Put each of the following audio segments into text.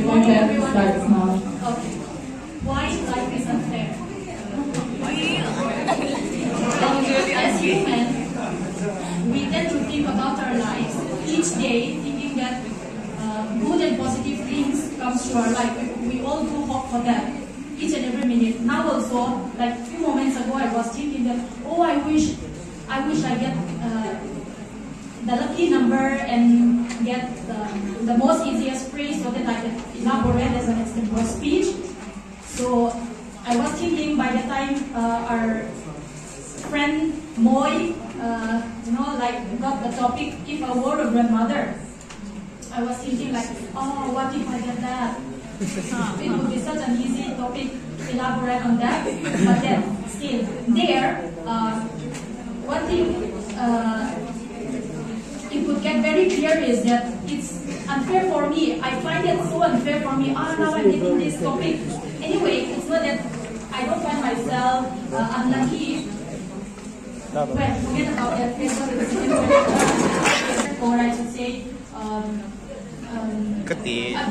morning, everyone. Okay. Why life is unfair? As humans, we tend to think about our lives each day, thinking that good and positive things comes to our life. We all do hope for them each and every minute. Now also, like a few moments ago, I was thinking that, oh, I wish I get the lucky number and get the most easiest phrase so that I can elaborate as an extempore speech. So I was thinking by the time our friend Moy, got the topic, if I were a grandmother, I was thinking like, oh, what if I get that? It would be such an easy topic to elaborate on that. But then, still, one thing it would get very clear is that it's unfair for me. I find it so unfair for me. Now I'm getting this topic. Anyway, it's not that I don't find myself unlucky. Well, forget about that. Or I should say, a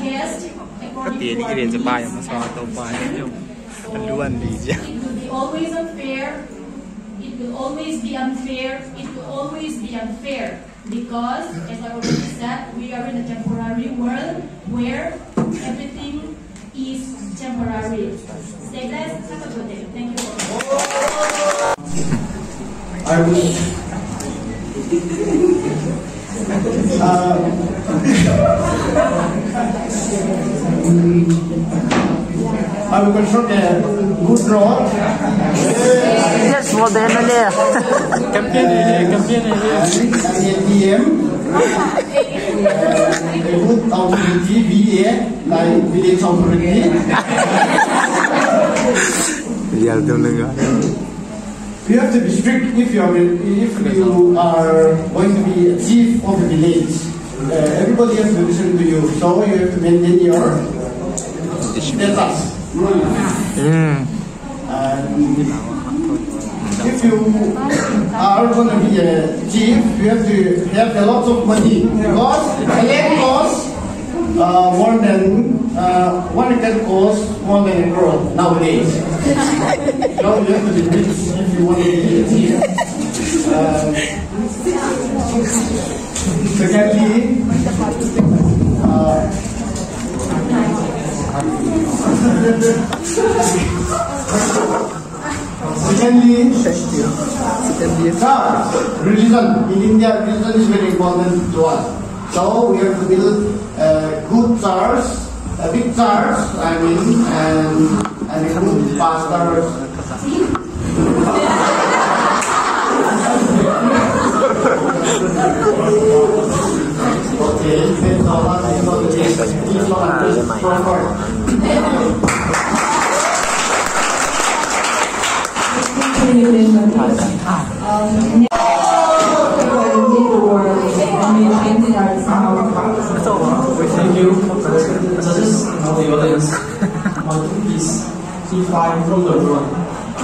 guest. It will be always unfair. It will always be unfair. It will always be unfair. Because, as I already said, we are in a temporary world where everything is temporary. Stay blessed. Have a good day. Thank you. I will construct a good road. Yes, for the MLA. Campaign PM. A good authority, VA, like village authority. You have to be strict if you are going to be a chief of the village. Everybody has to listen to you, so you have to maintain your status. If you are going to be a chief, you have to have a lot of money because a land costs more than one acre costs more than a crore nowadays. So you have to be rich if you want to be a chief. Secondly, religion. In India, religion is very important to us. So we have to build good church, a big church, and a good pastor. Okay, that's all I know the day. Please don't Thank you, judges, and all the audience. My topic is if I rule the world.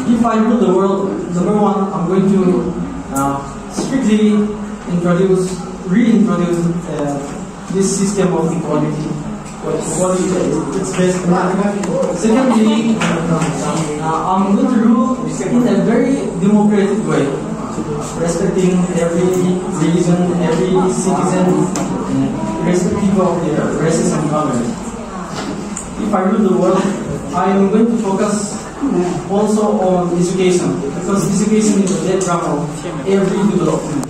If I rule the world, number one, I'm going to strictly reintroduce this system of equality. It's based on. Secondly, I'm going to rule in a very democratic way, respecting every religion, every citizen, irrespective of their races and colors. If I rule the world, I am going to focus also on education, because education is the bedrock of every development.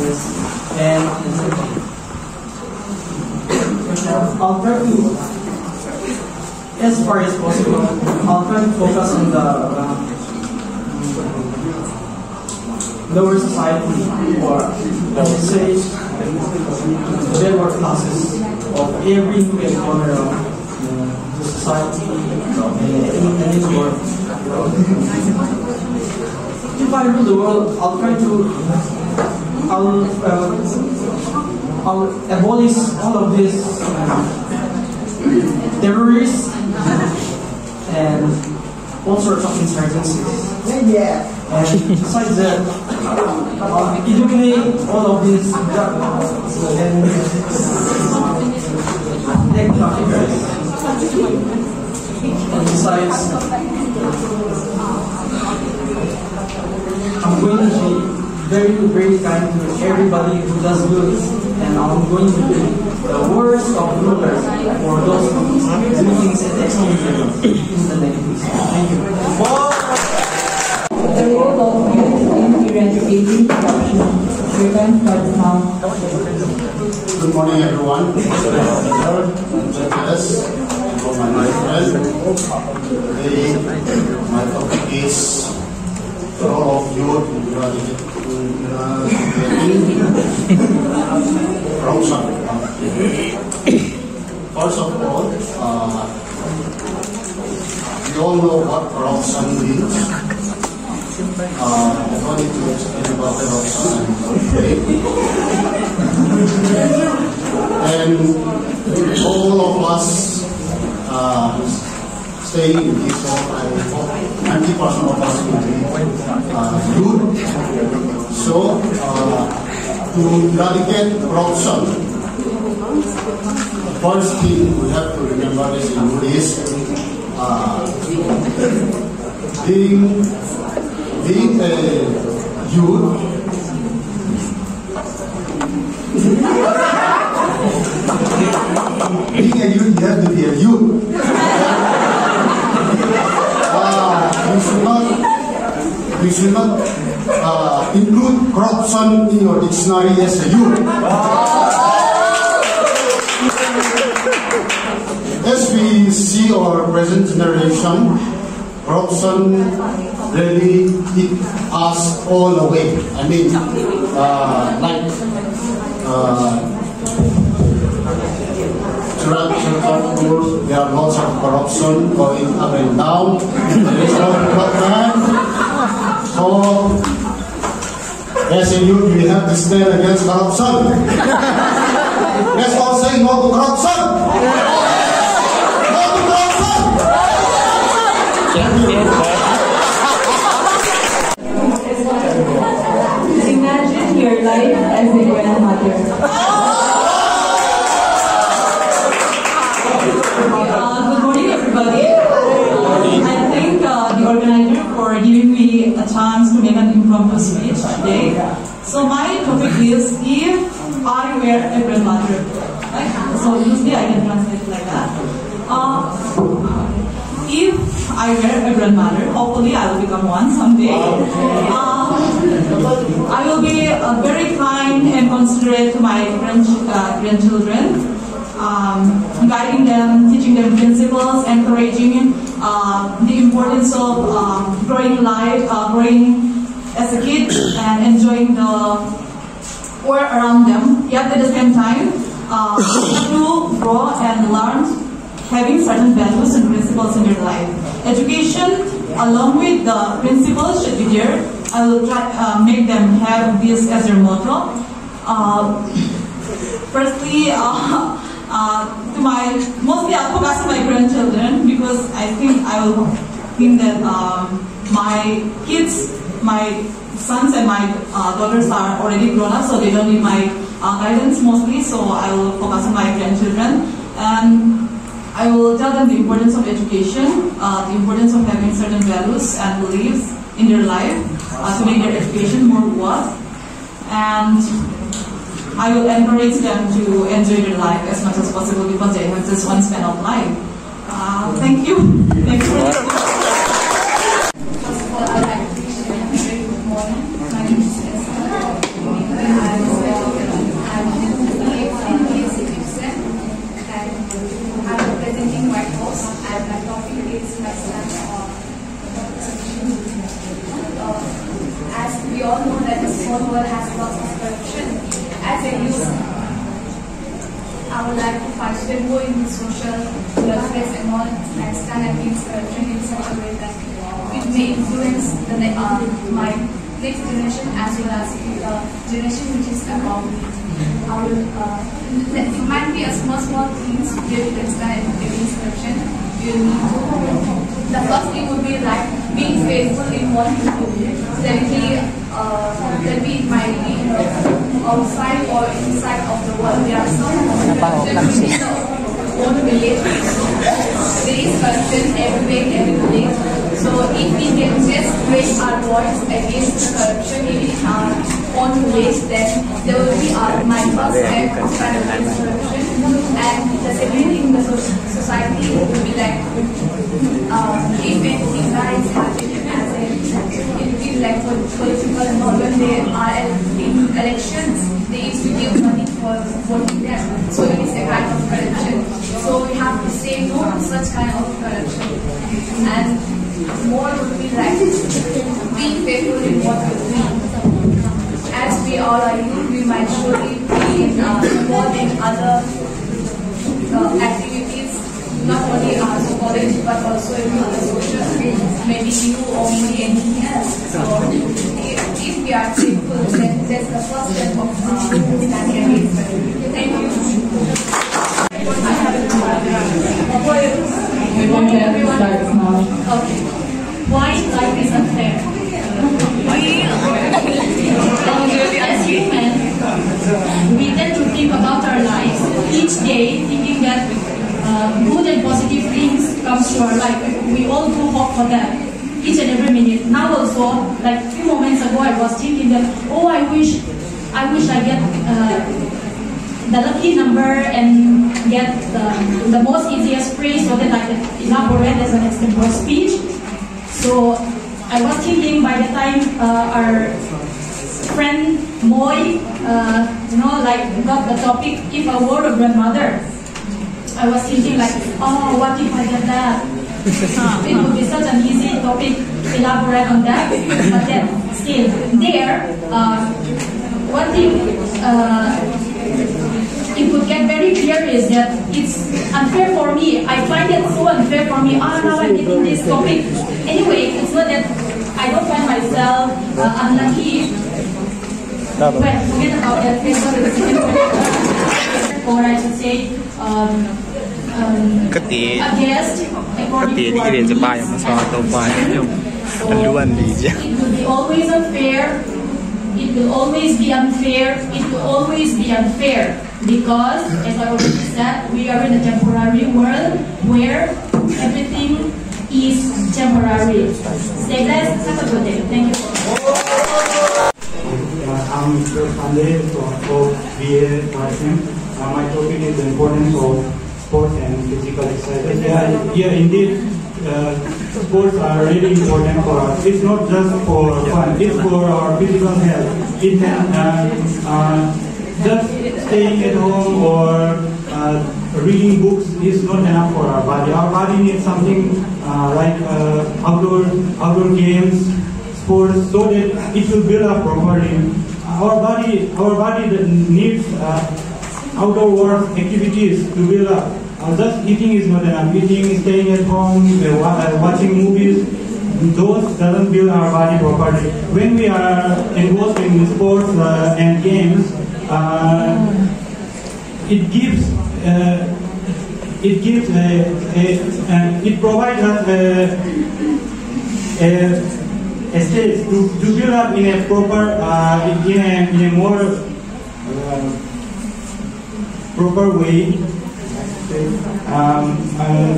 Yes, and I'll try to, as far as possible, I'll try to focus on the lower society, or I would say the backward classes of every nook and corner of the society and in the world. If I rule the world, I'll try to I'll abolish all of these terrorists and all sorts of insurgencies. Yeah. And besides that, eliminate all of these and protect traffickers. And besides, I'm going to be very, very kind to everybody who does good, and I'm going to be the worst of rulers for those who do things at extremism in the negatives. Thank you. The role of youth in eradicating corruption. Your time starts now. Good morning, everyone. Yes, my friend. Today, my topic is the role of youth in eradicating corruption. First of all, we all know what corruption means. I don't need to explain about corruption. And all of us staying in this hall, I hope 90% of us will be youth. So, to eradicate corruption, the first thing we have to remember is being a youth. Being a youth, you have to be a youth. You should not include corruption in your dictionary as a youth. As we see our present generation, corruption really hit us all away. I mean, there are lots of corruption going up and down. There is no development. So, as a youth, we have to stand against corruption. Let's all say no to corruption. No to corruption. Imagine your life as a grandmother. Good morning, everybody. I thank the organizer for giving me a chance to make an impromptu speech today. So my topic is, if I were a grandmother. Right? So usually I can translate it like that. If I were a grandmother, hopefully I will become one someday. I will be very kind and considerate to my grandchildren, guiding them, teaching them principles, encouraging the importance of growing life, growing as a kid, and enjoying the world around them. Yet at the same time, to grow and learn, having certain values and principles in your life. Education, along with the principles, should be there. I will try make them have this as their motto. Firstly, to mostly I'll focus on my grandchildren, because I think that my kids, my sons and my daughters are already grown up, so they don't need my guidance mostly. So I will focus on my grandchildren, and I will tell them the importance of education, the importance of having certain values and beliefs in their life to make their education more worth. And I will encourage them to enjoy their life as much as possible, because they have just one span of life. Thank you. Thank you for listening. First of all, I'd like to wish everyone a very good morning. My name is Esther. I'm EXTEMPORE, and I'm representing White House, and my topic is my stance on as we all know that this whole world has lots of corruption. As a youth, I would like to participate more in the social welfare and all, and stand against corruption in such a way that it may influence my next generation as well as the generation which is above me. It might be a small things where we can stand against corruption. The first thing would be like being faithful in what you do. That be it might be outside or inside of the world. There are some own village, there is corruption everywhere, every village. So if we can just raise our voice against the corruption in our own village, then there will be my first step to fight against corruption. And the second thing, the society will be like, if anything bad is happening as it will be like political and all, when they are in elections, they used to give money for voting them. So it is a kind of corruption. So we have to say no to such kind of corruption. And more would be like being faithful in what we do. As we all are youth, we might surely be involved in other activities, not only our college but also in other social fields, maybe you or maybe anything else. So if we are faithful, then that's the first step of standing against it. Thank you. Starts now. Okay. Why life is unfair? As humans, we tend to think about our lives each day, thinking that good and positive things comes to our life. We all do hope for them each and every minute. Now also, like a few moments ago, I was thinking that, oh, I wish I get the lucky number and get the most easiest phrase so that I can elaborate as an extempore speech. So I was thinking by the time our friend Moy, got the topic, if I were a grandmother, I was thinking like, oh, what if I get that? It would be such an easy topic to elaborate on that. But then still there, one thing it would get very clear is that it's unfair for me. I find it so unfair for me. Now I'm getting this topic. Anyway, it's not that I don't find myself unlucky. Well, forget about that. Or I should say, a guest according to our needs. So it will be always unfair. It will always be unfair. It will always be unfair because, as I already said, we are in a temporary world where everything is temporary. Stay blessed. Have a good day. Thank you. I'm Mr. Pandey of BA Nursing. My topic is the importance of sports and physical exercise. Yeah, indeed, sports are really important for us. It's not just for fun, it's for our physical health. It just staying at home or reading books is not enough for our body. Our body needs something like outdoor games, sports, so that it will build up properly. Our body needs outdoor work activities to build up. Just eating is not enough. Eating, staying at home, watching movies, those doesn't build our body properly. When we are involved in sports and games, it provides us a stage to build up in a proper, in a more proper way.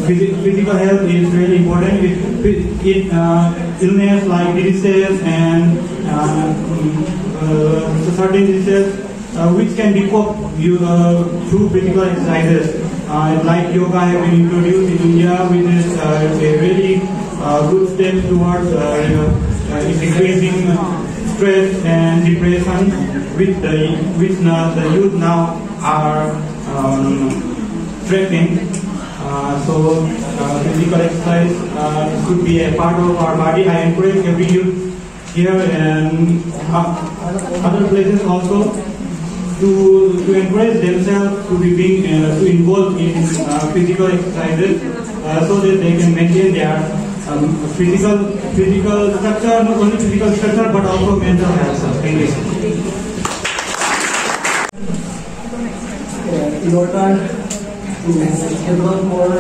Physical health is really important. Illness like diseases and certain diseases which can be coped through physical exercises. Like yoga have been introduced in India, which is a really good step towards decreasing stress and depression, which the youth now are tracking. So physical exercise should be a part of our body. I encourage every youth here and other places also to encourage themselves to be to involve in physical exercises so that they can maintain their physical structure, not only physical structure but also mental health. Thank you. In order to develop more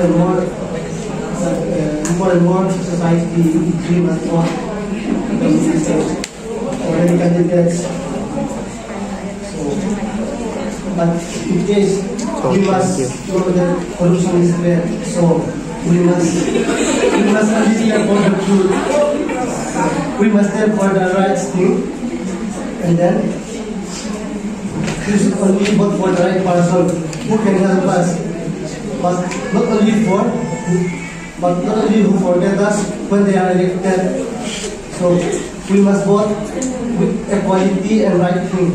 and more society, we must not already candidates. So, but in case we must know that corruption is bad. So we must not stand for the truth. We must stand for the right thing, and then we should only vote for the right person who can help us. But not only who forget us when they are elected. So we must vote with equality and right thing.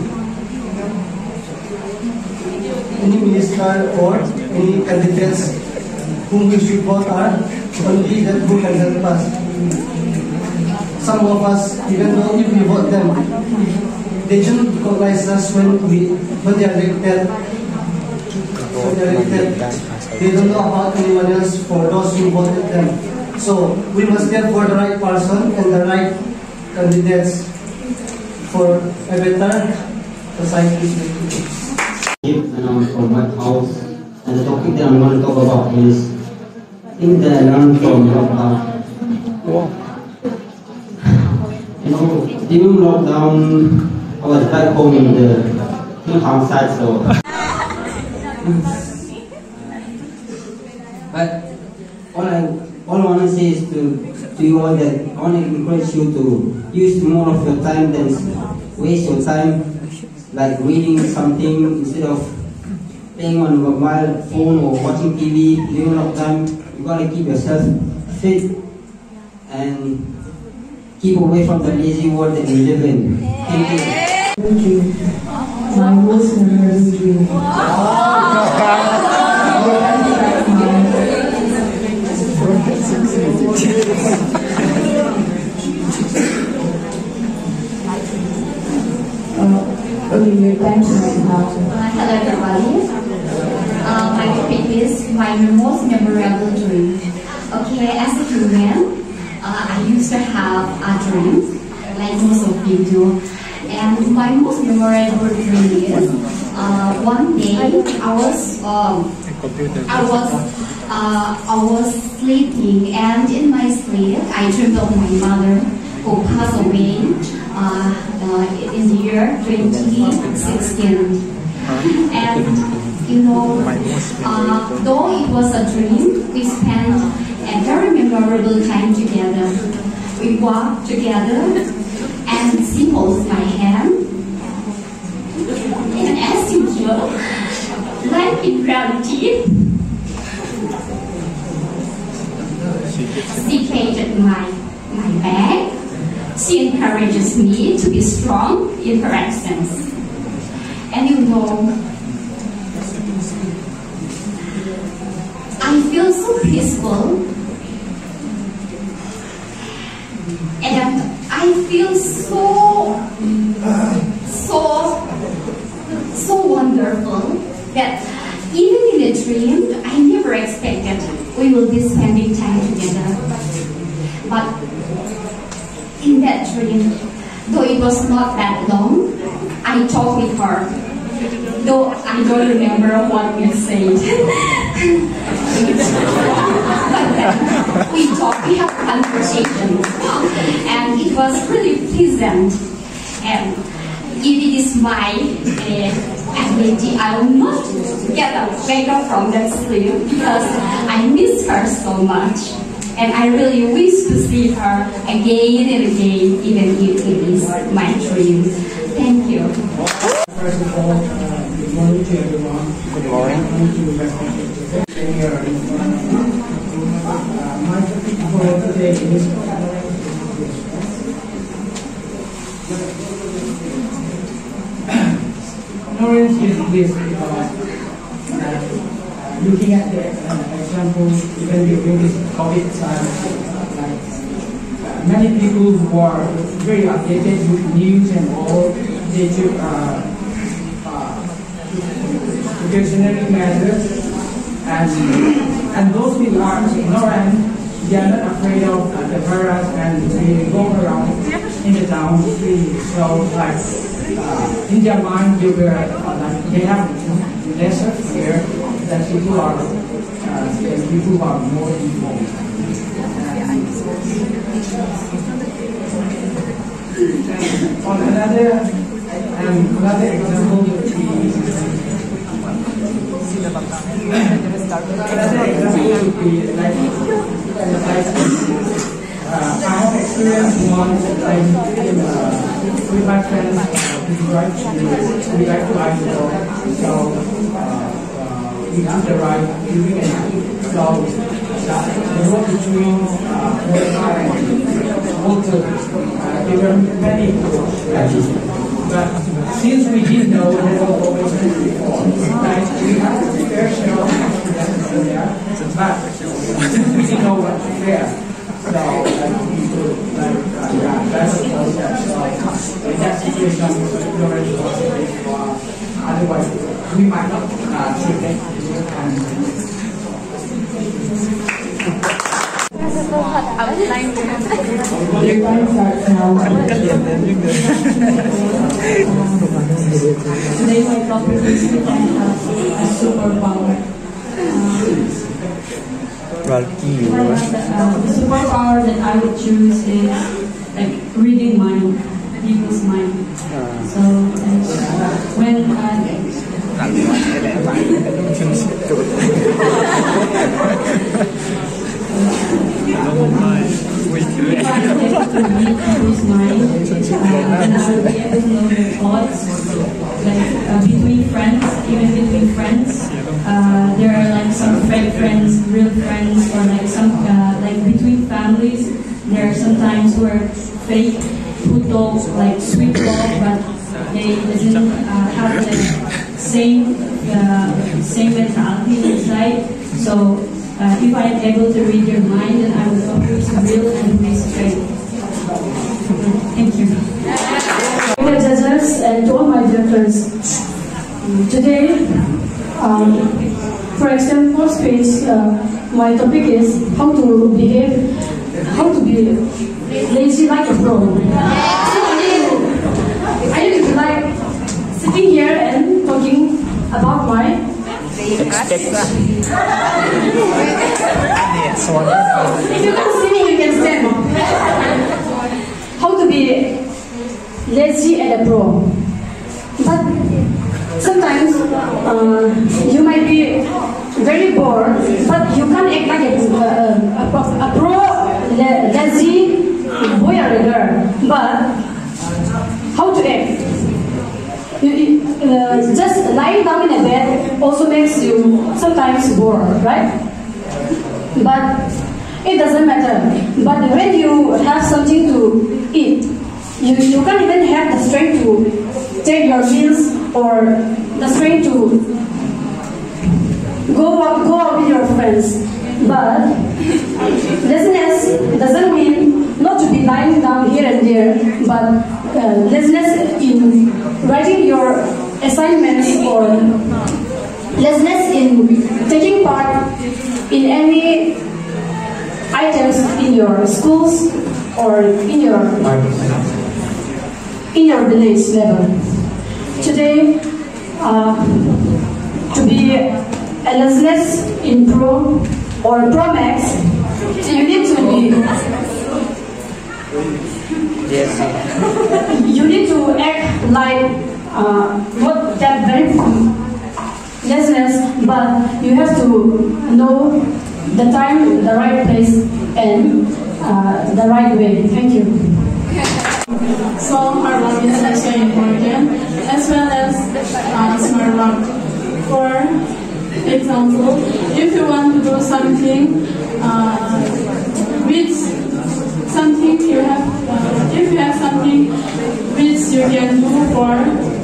Any minister or any candidates whom we should vote are only that who can help us. Some of us, even though if we vote them, they shouldn't recognize us when they are elected. They don't know about anyone else for those who voted them. So we must get for the right person and the right candidates for a better society. And I'm from my house, and the topic that I'm going to talk about is things that I learned from lockdown. You know, during lockdown, I was back home in the town side, so. But all I want to say is to you all that I want to encourage you to use more of your time than waste your time like reading something instead of playing on a mobile phone or watching TV during lockdown. You gotta keep yourself fit and keep away from the lazy world that we live in. Thank you. My most memorable dream. Your time's right now. Hello everybody. My topic is my most memorable dream. Okay, as a human, I used to have a dream, like most of you do. And my most memorable dream is one day I was sleeping, and in my sleep I dreamed of my mother who passed away in the year 2016. And you know, though it was a dream, we spent a very memorable time together. We walked together and she holds my hand. And as usual, like in reality, she patted my back. She encourages me to be strong in her absence. And you know, I feel so peaceful, and I feel so wonderful that even in a dream, I never expected we will be spending time together. But in that dream, though it was not that long, I talked with her, though I don't remember what we said. But then we talked, we had conversations, and it was really pleasant. And if it is my ability, I will not wake up from that sleep because I miss her so much. And I really wish to see her again and again, even if it is my dream. Thank you. First of all, good morning to everyone. Good morning. My topic for today is ignorance is bliss. Looking at the example, even during this COVID time, many people who are very updated with news and all, they took precautionary measures, and those who are ignorant, they are not afraid of the virus, and they go around in the town freely. So, like in their mind, they have lesser fear that people are more informed. On another example would be I have experienced once like with my friends we like to bicycle, so we have the ride during the night. So the road between Mordecai and Walter, there were many but since we didn't know there was always before, like we had a fair share of accidents over there, but we didn't know what to fear. So, we could, that's the process. So, in that situation, we already lost it. Otherwise, we might not treat it. Today my topic is we can have a superpower. The superpower that I would choose is like reading mind, people's mind. So when if I'm able to read people's mind, then I will be able to know their thoughts. Like between friends, even between friends, there are like some fake friends, real friends, or like some like between families. There are sometimes who are fake, who talk like sweet talk, but they doesn't have the same mentality inside. So if I am able to read your mind, then I will know who is real and who is fake. Thank you. Dear judges and to all my dear friends, today, for example, speech, my topic is how to behave, how to be lazy like a pro. I need to like sitting here and talking about my if you can see me, you can stand. How to be lazy and a pro. But sometimes you might be very bored, but you can't act like a pro lazy boy or a girl. But how to act? Just lying down in a bed also makes you sometimes bored, right? But it doesn't matter. But when you have something to eat, you can't even have the strength to take your meals or the strength to go out with your friends. But laziness doesn't mean not to be lying down here and there, but laziness in writing your assignments or laziness in taking part in any items in your schools or in your village level. Today, to be a laziness in Pro or Pro Max, you need to be. You need to act like not that very laziness, but you have to know the time, the right place, and the right way. Thank you. So hard work is also important, as well as smart work. For example, if you want to do something if you have something which you can do for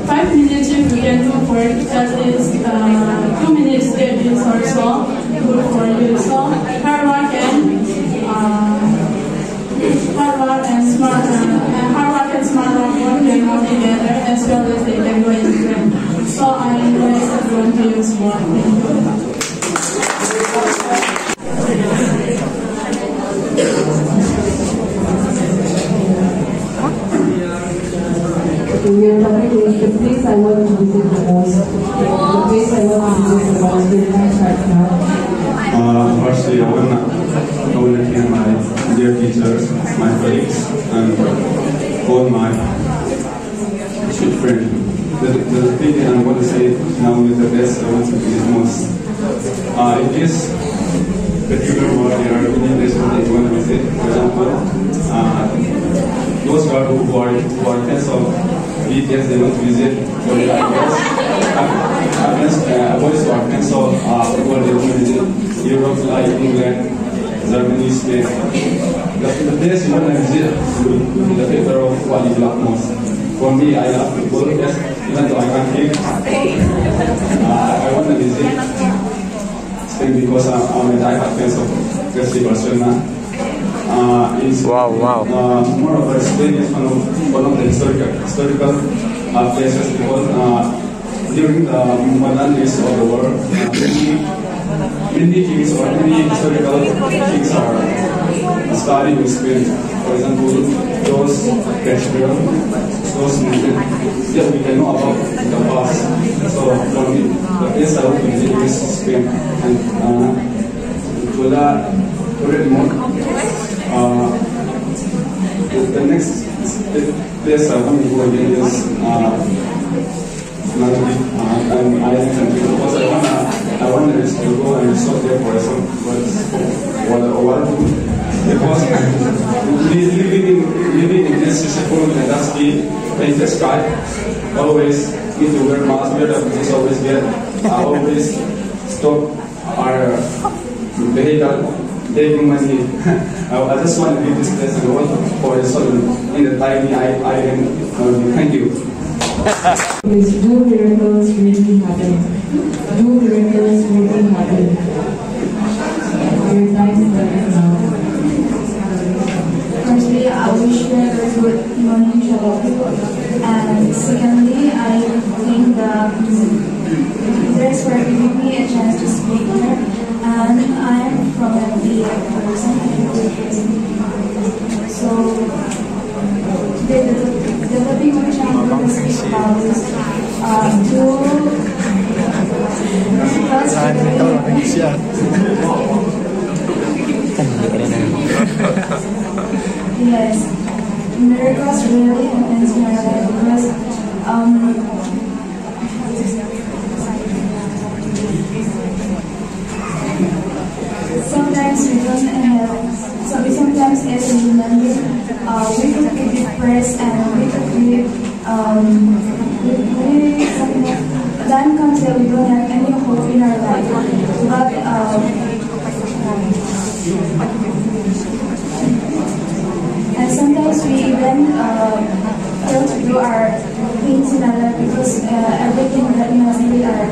5 minutes, if you can do for at least 2 minutes, that is also good for you. So hard work and smart work can go together, as well as they can go in trend. So I advise everyone to use more. We are talking about the place I want to visit the most. The place I want to visit the most is right now. Firstly, I want to thank my dear teachers, my colleagues, and all my sweet friends. the thing that I'm going to say now is the best I want to be the most. In this particular world, there are many places that you want to visit. For example, those who are fans of BTS, they want to visit. Or I guess those who are fans of football, they want to visit Europe, like England, Germany, Spain. The place you want to visit will be the paper of what you love most. For me, I love football, yes, even though I can't play. I want to visit Spain because I'm a diehard fan of FC Barcelona. Wow. Moreover, Spain is one of the historical places because during the modern days of the world, many kings or many historical kings are studied in Spain. For example, those Cathedral, those that we can know about in the past. So for me, the place I want to visit is Spain. And to that, furthermore, the next place I want to go again is Maldives and island country because I want to go and stop there for some while because living in this full industry, painted sky, always need to wear mask, wear the police always get, always stop our vehicle, taking money. I just want to leave this place and work for the soul in the tiny island. Thank you. Please do miracles really happen. Do miracles really happen. Your time is now. Firstly, I wish you a very good morning to all of you. And secondly, I think that thanks for giving me a chance to speak here. And I'm from a BA person. So today the topic which I'm going to speak about is yes, miracles really happens in our life because sometimes we don't have, sometimes as a human being, we could be depressed and we could be time comes that we don't have any hope in our life. But and sometimes we even fail to do our things in our life because everything that we must need are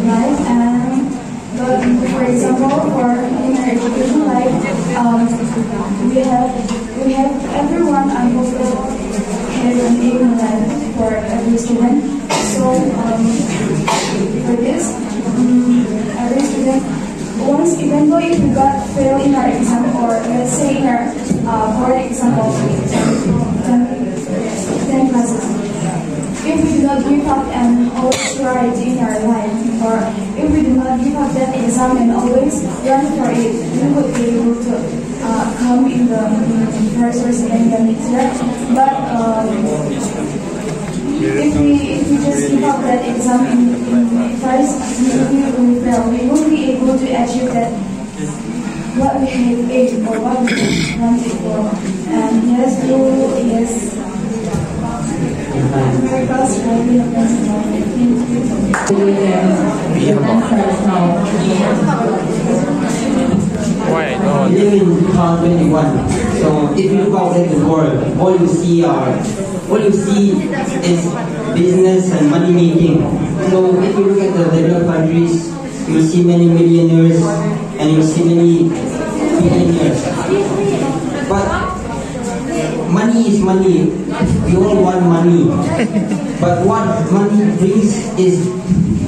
right. And but for example, for in our education life, we have everyone. I hope that has an aim in life for every student. So for this, every student, once even though if we got fail in our exam or let's say in our board exam of 10 classes, if we do not give up and always try it in our life, or if we do not give up that exam and always run for it, we would be able to come in the first or second year next year. But if we just give up that exam in first, we fail. We won't be able to achieve that what we have aimed or what we wanted for. And yes. Miracles really happens in our life. We live in 2021. So if you look out at the world, all you see is business and money making. So if you look at the developed countries, you see many millionaires and you see many billionaires. But money is money. We all want money. But what money brings is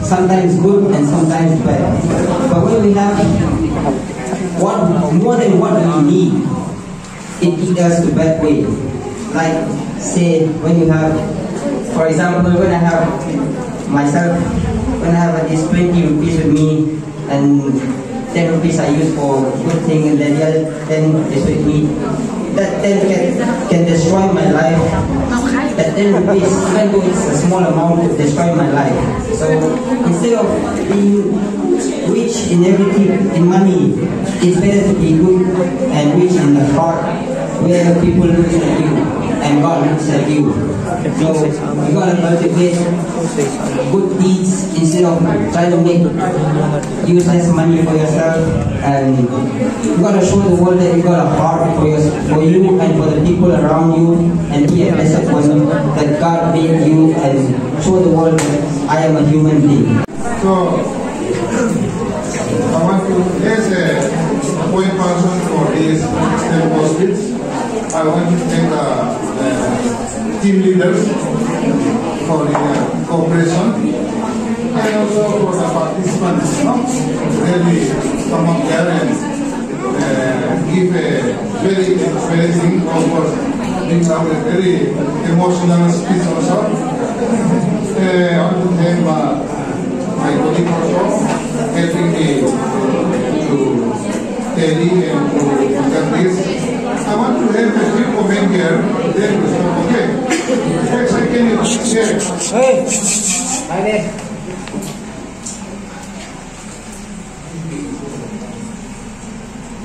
sometimes good and sometimes bad. But when we have more than what we need, it leads us to bad way. Like say when you have, for example, when I have myself, when I have at least 20 rupees with me and 10 rupees I use for good thing and then the other 10 is with me. That 10 can destroy my life. That 10 rupees, even though it's a small amount, to destroy my life. So instead of being rich in everything, in money, it's better to be good and rich in the heart, where people look at you and God looks at you. So you gotta cultivate good deeds instead of trying to make useless money for yourself, and you gotta show the world that you got a heart for you and for the people around you, and be a blessed one that God made you, and show the world that I am a human being. So I want to, as a point person for this extempore speech, I want to thank the team leaders for the cooperation, and also for the participants. Really come up there and give a very inspiring, brings out a very emotional speech also. I want to thank my colleague also, helping me to carry and to present this. I want to have a few comment here, then we start. Okay. Next, I can share. Hey!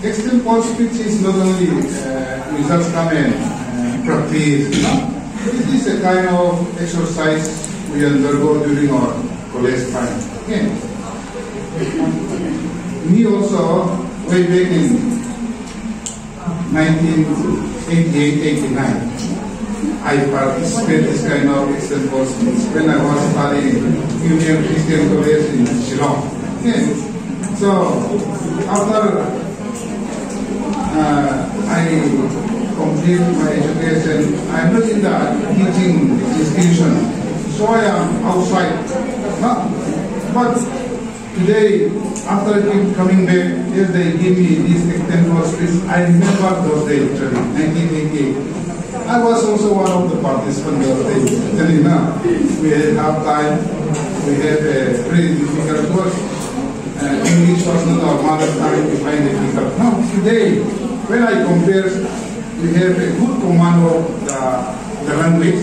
Extempore speech is not only we just come and practice, it is a kind of exercise we undergo during our college time. Okay. Me also, way back in 1988-89, I participated in this kind of extempore speech when I was studying Union Christian College in Shillong. Okay. So after I complete my education, I'm not in the teaching institution, so I am outside. But today, after I keep coming back, yes, they give me this extempore speech. I remember those days, actually, 1988. I was also one of the participants those days. Actually, now we had hard time. We had a very difficult course. English was not our mother tongue. We find it difficult. Now today, when I compare, we have a good command of the language.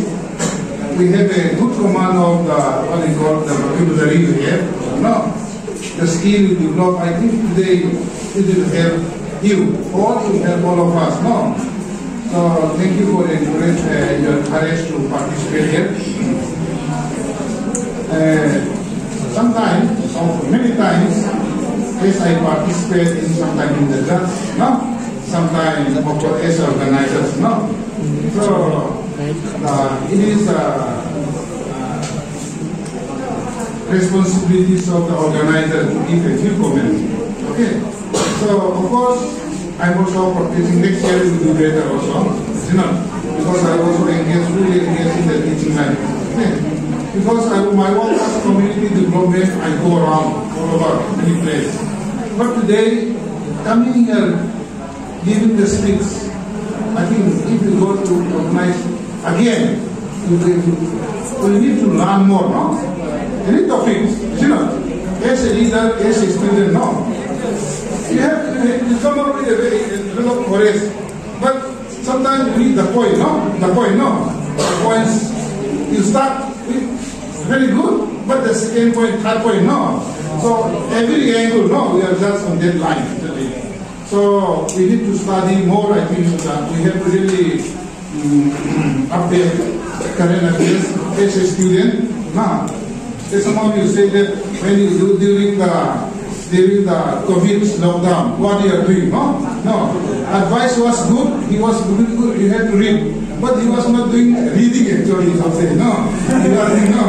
We have a good command of the what we call the vocabulary we have. No. The skill you develop, I think today it will help you, or it will help all of us. No. So thank you for your courage to participate here. Sometimes, or many times, yes, I participate in sometimes in the judge, no? Sometimes as organizers, no? So it is responsibilities of the organizer to give a few comments. Okay. So of course I'm also practicing. Next year we will do better also. You know, because I also really engaged in the teaching line. Okay. Because my work as community development, I go around all over many places. But today, coming here, giving the speech, I think if we go to organize again, we need to learn more, no? Any topics, you know, as a leader, as a student, no. You have to come up with a very lot of courage. But sometimes you need the point, no? The point, no. The points, you start with very good, but the second point, third point, no. So every angle, no, we are just on that line. So we need to study more. I think that we have to really update current affairs as a student. Now, some of you say that when you do during the COVID lockdown, what you are doing? No, no. Advice was good. He was good. You had to read. But he was not doing reading actually, something. No. He was doing no.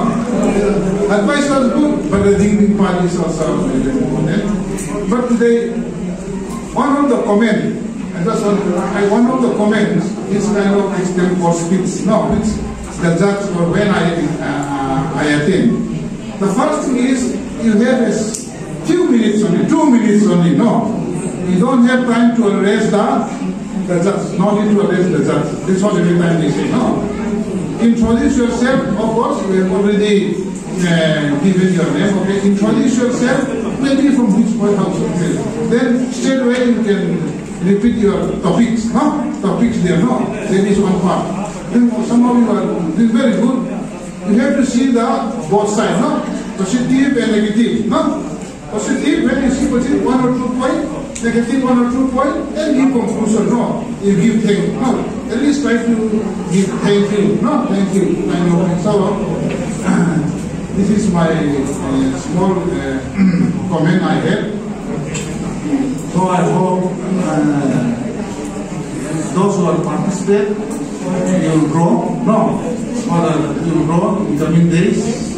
Advice was good, but the thinking part is also very important. But today, one of the comments, one of the comments is kind of extempore speech. No, it's the judge for when I attend. The first thing is you have a few minutes only, 2 minutes only. No, you don't have time to arrest the judge. No need to arrest the judge. This is what every time they say. No. Introduce yourself. Of course, we have already given your name. Okay. Introduce yourself. maybe from which point how to feel. Then straight away you can repeat your topics, no? Topics there, no? That is one part. Then somehow you are doing very good. You have to see the both sides, no? Positive and negative, no? Positive, when you see positive 1 or 2 points, negative 1 or 2 points, then give conclusion, no? You give thank you, no? At least try to give thank you, no? Thank you. So, this is my small comment I have. So I hope those who are participate, you will grow. No, you will grow in coming days.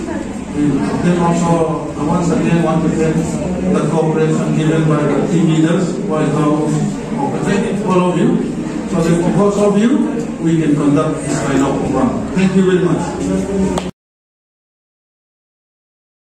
Then also, once again, want to thank the cooperation given by the team leaders, White House, all of you. So that because of you, we can conduct this kind of program. Thank you very much.